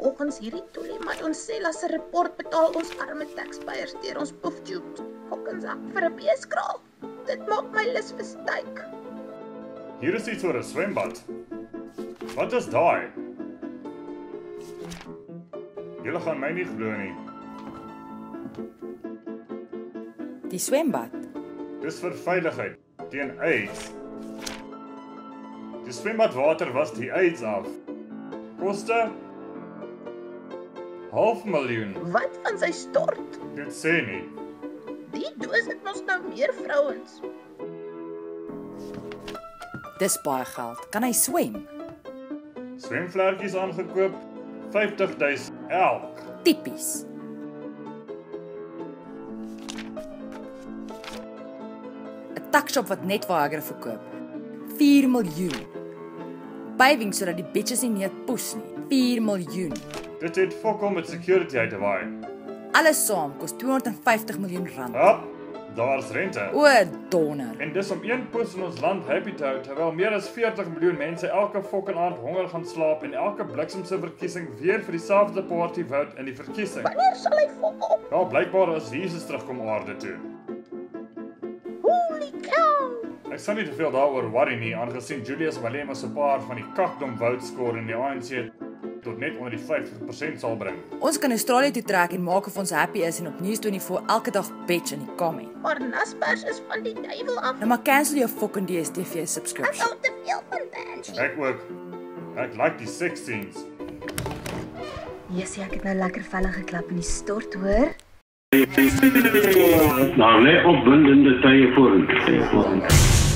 volgens hierdie toelie my ons Sela se rapport betaal ons arme taxpayers deur ons poeftubes. Fokkens sak vir 'n beeskraal. Dit maak my lus vir steak. Hier is iets oor 'n swembad. Wat is daai? Julle gaan my nie glo nie. Die swembad. Dis vir veiligheid teen AIDS. Die swembadwater was die AIDS af. Koste $500,000. Wat van sy stort? Dit sê nie. Die doos het mos nou meer vrouens. Dis baie geld. Kan hy swem? Swemvlekkies aangekoop, 50,000 elk. Tipies. Tuckshop wat net Viagra verkoop. 4 miljoen. Paving sodat die bitches nie meer poes nie. 4 miljoen. Dit het fokol met security uit te waai. Alles saam kos 250 miljoen rand. Ja, daar's rente. O, donder. En dis om een poes in ons land happy te hou, terwyl meer as 40 miljoen mense elke fucking aand honger gaan slaap en elke bliksemse verkiesing weer vir dieselfde party vote in die verkiesing. Wanneer sal hy fokol? Ja, blykbaar as Jesus terugkom aarde toe. Holy cow! Ek sal nie te veel daaroor worry nie, aangesien Julius Malema se paar van die kakdom vote score in die ANC tot net onder die 50% sal bring. Ons kan Australië toe trek en maak of ons happy is en op News24 elke dag bitch in die comment. Maar Naspers is van die duiwel af. Nou maar cancel jou fucking DStv Ek subscription. hou te veel van Banshee. Ek ook. Ek like die sex scenes. Jessie, ek het nou lekker velle geklap in die stort, hoor. Nou, lê opwindende tye vorentoe.